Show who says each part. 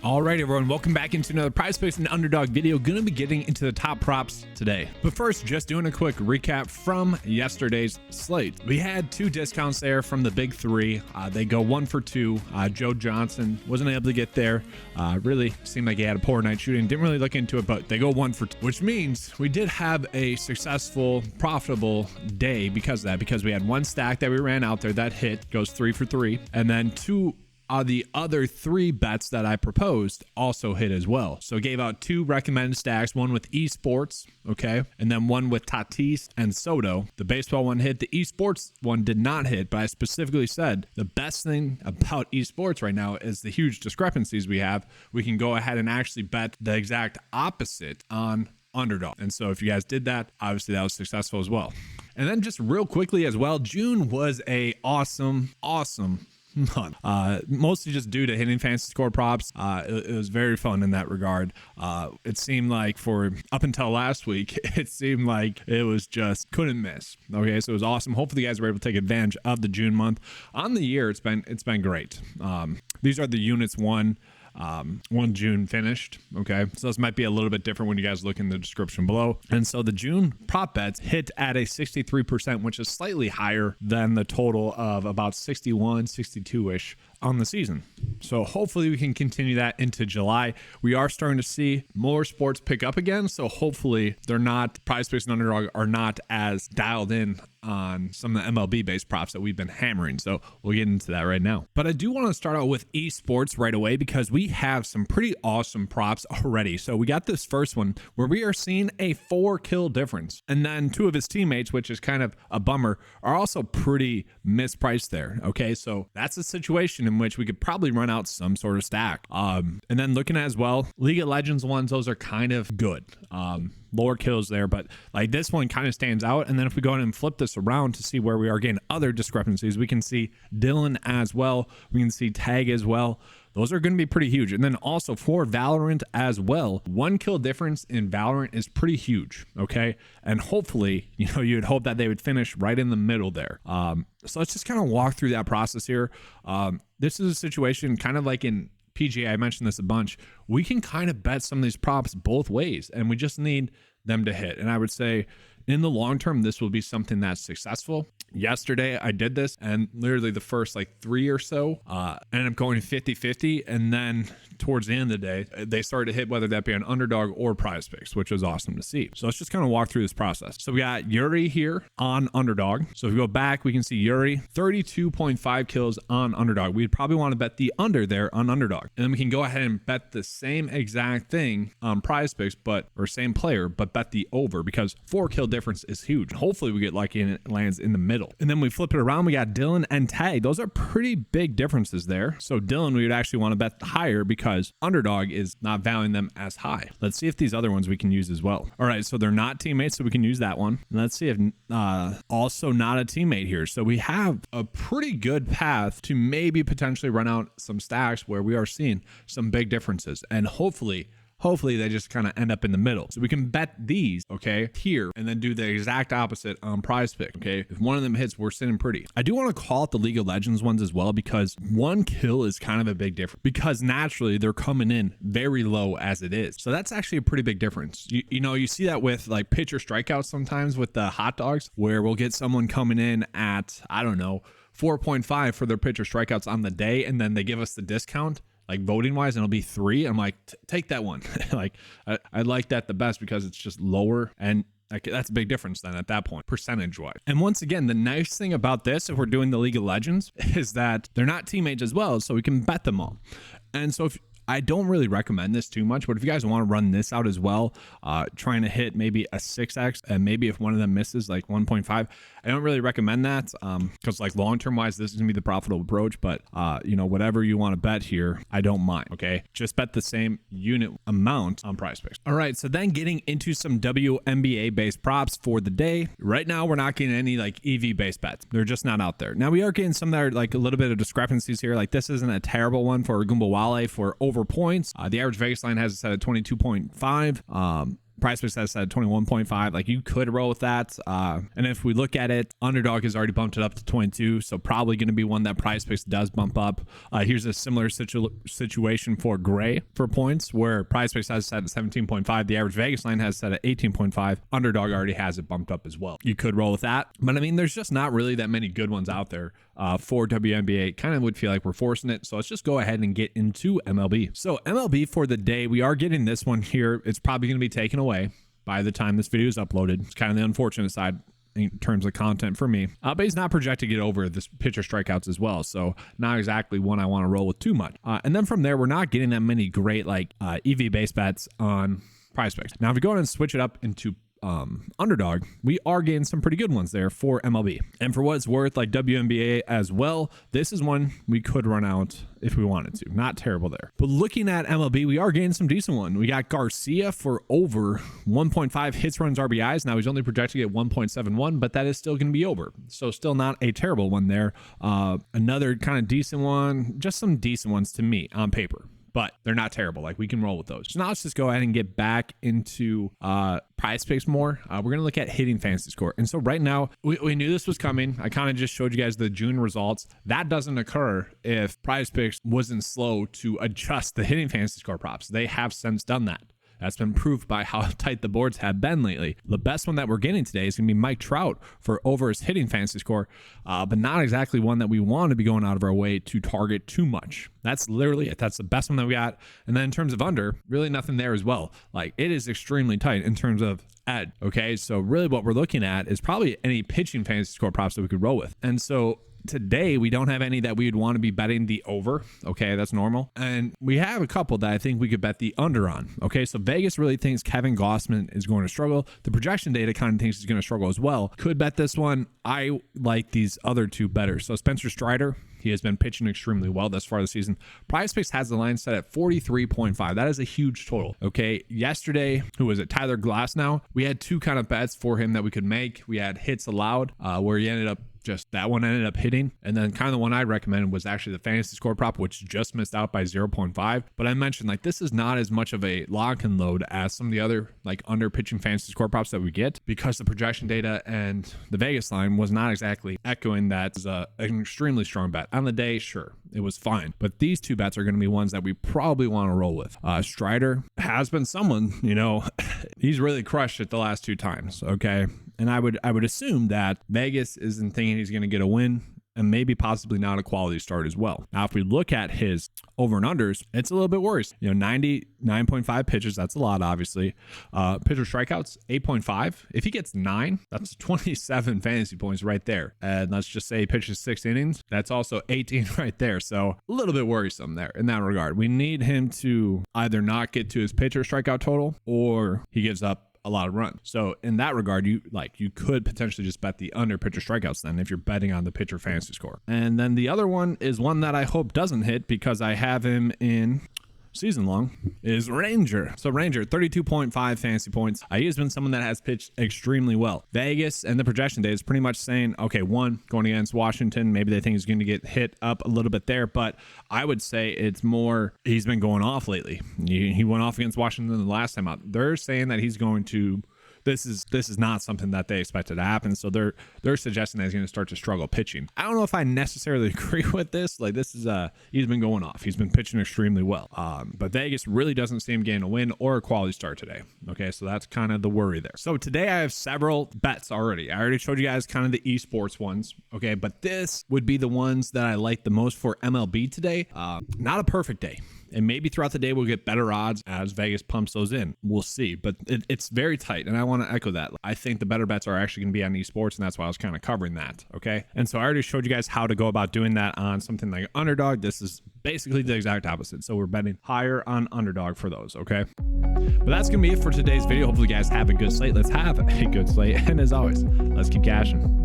Speaker 1: All right, everyone, welcome back into another PrizePicks and Underdog video. Going to be getting into the top props today. But first, just doing a quick recap from yesterday's slate. We had two discounts there from the big three. They go 1 for 2. Joe Johnson wasn't able to get there. Really seemed like he had a poor night shooting. Didn't really look into it, but they go 1 for 2, which means we did have a successful, profitable day because of that, because we had one stack that we ran out there that hit, goes 3 for 3, and then two the other 3 bets that I proposed also hit as well. So gave out 2 recommended stacks, one with eSports, okay, and then one with Tatis and Soto. The baseball one hit. The eSports one did not hit, but I specifically said the best thing about eSports right now is the huge discrepancies we have. We can go ahead and actually bet the exact opposite on Underdog. And so if you guys did that, obviously that was successful as well. And then just real quickly as well, June was a awesome month. Mostly just due to hitting fantasy score props. It was very fun in that regard. It seemed like for up until last week, it seemed like it was just couldn't miss. Okay, so it was awesome. Hopefully you guys were able to take advantage of the June month. On the year, it's been great. These are the units one June finished. Okay, so this might be a little bit different when you guys look in the description below. And so the June prop bets hit at a 63%, which is slightly higher than the total of about 61, 62-ish on the season. So hopefully we can continue that into July. We are starting to see more sports pick up again, so hopefully PrizePicks and Underdog are not as dialed in on some of the MLB based props that we've been hammering. So we'll get into that right now. But I do want to start out with eSports right away because we have some pretty awesome props already. So we got this first one where we are seeing a 4 kill difference. And then 2 of his teammates, which is kind of a bummer, are also pretty mispriced there. Okay, so that's a situation in which we could probably run out some sort of stack. And then looking at as well, League of Legends ones, those are kind of good. Lower kills there, but like this one kind of stands out. And then if we go ahead and flip this around to see where we are getting other discrepancies, we can see Dylan as well. We can see Tag as well. Those are going to be pretty huge. And then also for Valorant as well, 1 kill difference in Valorant is pretty huge. Okay. And hopefully, you would hope that they would finish right in the middle there. So let's just kind of walk through that process here. This is a situation kind of like in PGA, I mentioned this a bunch. We can kind of bet some of these props both ways, and we just need them to hit. And I would say in the long term, this will be something that's successful. Yesterday, I did this, and literally the first 3 or so ended up going 50-50. And then towards the end of the day, they started to hit, whether that be on Underdog or PrizePicks, which was awesome to see. So let's just kind of walk through this process. So we got Yuri here on Underdog. So if we go back, we can see Yuri, 32.5 kills on Underdog. We'd probably want to bet the under there on Underdog. And then we can go ahead and bet the same exact thing on PrizePicks, or same player, but bet the over, because 4 kill difference is huge. Hopefully we get lucky and it lands in the middle. And then we flip it around, we got Dylan and Tag. Those are pretty big differences there. So Dylan, we would actually want to bet higher because Underdog is not valuing them as high. Let's see if these other ones we can use as well. All right, so they're not teammates, so we can use that one. And let's see if also not a teammate here. So we have a pretty good path to maybe potentially run out some stacks where we are seeing some big differences. And hopefully they just kind of end up in the middle. So we can bet these, okay, here, and then do the exact opposite on PrizePicks, okay? If one of them hits, we're sitting pretty. I do want to call it the League of Legends ones as well, because 1 kill is kind of a big difference, because naturally they're coming in very low as it is. So that's actually a pretty big difference. You see that with pitcher strikeouts sometimes with the hot dogs, where we'll get someone coming in at, 4.5 for their pitcher strikeouts on the day, and then they give us the discount, voting wise, and it'll be 3. I'm like, take that one. I like that the best because it's just lower, and that's a big difference then at that point, percentage wise. And once again, the nice thing about this, if we're doing the League of Legends, is that they're not teammates as well, so we can bet them all. And so I don't really recommend this too much, but if you guys want to run this out as well, trying to hit maybe a 6x, and maybe if one of them misses 1.5, I don't really recommend that because long-term wise, this is gonna be the profitable approach. But whatever you want to bet here, I don't mind. Okay, just bet the same unit amount on PrizePicks. All right, so then getting into some WNBA based props for the day. Right now, we're not getting any EV based bets. They're just not out there. Now we are getting some that are a little bit of discrepancies here. This isn't a terrible one for Gumbawale for over points. The average Vegas line has it set at 22.5. PrizePicks has said 21.5. Like, you could roll with that. And if we look at it, Underdog has already bumped it up to 22, so probably going to be one that PrizePicks does bump up. Here's a similar situation for Gray for points, where PrizePicks has set at 17.5. The average Vegas line has set at 18.5. Underdog already has it bumped up as well. You could roll with that. But I mean, there's just not really that many good ones out there for WNBA. Kind of would feel like we're forcing it. So let's just go ahead and get into MLB. So MLB for the day, we are getting this one here. It's probably going to be taken away by the time this video is uploaded. It's kind of the unfortunate side in terms of content for me, but he's not projected to get over this pitcher strikeouts as well, so not exactly one I want to roll with too much. And then from there, we're not getting that many great like EV base bets on PrizePicks. Now if we go ahead and switch it up into Underdog, we are getting some pretty good ones there for MLB. And for what it's worth, like WNBA as well, this is one we could run out if we wanted to. Not terrible there. But looking at MLB, we are getting some decent one. We got Garcia for over 1.5 hits, runs, RBIs. Now he's only projected at 1.71, but that is still going to be over. So still not a terrible one there. Another kind of decent one, just some decent ones to me on paper, but they're not terrible. Like, we can roll with those. So now let's just go ahead and get back into PrizePicks more. We're going to look at hitting fantasy score. And so right now, we knew this was coming. I kind of just showed you guys the June results. That doesn't occur if PrizePicks wasn't slow to adjust the hitting fantasy score props. They have since done that. That's been proved by how tight the boards have been lately. The best one that we're getting today is going to be Mike Trout for over his hitting fantasy score, but not exactly one that we want to be going out of our way to target too much. That's literally it. That's the best one that we got. And then in terms of under, really nothing there as well. Like, it is extremely tight in terms of edge. Okay, so really what we're looking at is probably any pitching fantasy score props that we could roll with. And so today, we don't have any that we would want to be betting the over. Okay, that's normal. And we have a couple that I think we could bet the under on. Okay, so Vegas really thinks Kevin Gausman is going to struggle. The projection data kind of thinks he's going to struggle as well. Could bet this one. I like these other two better. So Spencer Strider, he has been pitching extremely well thus far this season. PrizePicks has the line set at 43.5. That is a huge total. Okay, yesterday, who was it? Tyler Glasnow. We had two kind of bets for him that we could make. We had hits allowed, where he ended up just that one ended up hitting. And then kind of the one I recommended was actually the fantasy score prop, which just missed out by 0.5. But I mentioned, like, this is not as much of a lock and load as some of the other like under pitching fantasy score props that we get, because the projection data and the Vegas line was not exactly echoing that as an extremely strong bet. On the day, sure, it was fine. But these two bets are going to be ones that we probably want to roll with. Strider has been someone, he's really crushed it the last two times. Okay. And I would assume that Vegas isn't thinking he's going to get a win, and maybe possibly not a quality start as well. Now, if we look at his over and unders, it's a little bit worse. 99.5 pitches, that's a lot, obviously. Pitcher strikeouts, 8.5. If he gets 9, that's 27 fantasy points right there. And let's just say he pitches 6 innings, that's also 18 right there. So a little bit worrisome there in that regard. We need him to either not get to his pitcher strikeout total, or he gives up a lot of runs. So in that regard, you could potentially just bet the under pitcher strikeouts then if you're betting on the pitcher fantasy score. And then the other one is one that I hope doesn't hit, because I have him in season long, is Ranger. So Ranger, 32.5 fantasy points. He has been someone that has pitched extremely well. Vegas and the projection data is pretty much saying, okay, one, going against Washington, maybe they think he's going to get hit up a little bit there, but I would say it's more he's been going off lately. He went off against Washington the last time out. They're saying that he's going to this is not something that they expected to happen. So they're suggesting that he's going to start to struggle pitching. I don't know if I necessarily agree with this. Like, this is he's been going off. He's been pitching extremely well. But Vegas really doesn't see him getting a win or a quality start today. Okay, so that's kind of the worry there. So today I have several bets already. I already showed you guys kind of the esports ones. Okay, but this would be the ones that I like the most for MLB today. Not a perfect day. And maybe throughout the day, we'll get better odds as Vegas pumps those in. We'll see. But it's very tight. And I want to echo that. I think the better bets are actually going to be on esports. And that's why I was kind of covering that. Okay. And so I already showed you guys how to go about doing that on something like Underdog. This is basically the exact opposite. So we're betting higher on Underdog for those. Okay. But that's going to be it for today's video. Hopefully you guys have a good slate. Let's have a good slate. And as always, let's keep cashing.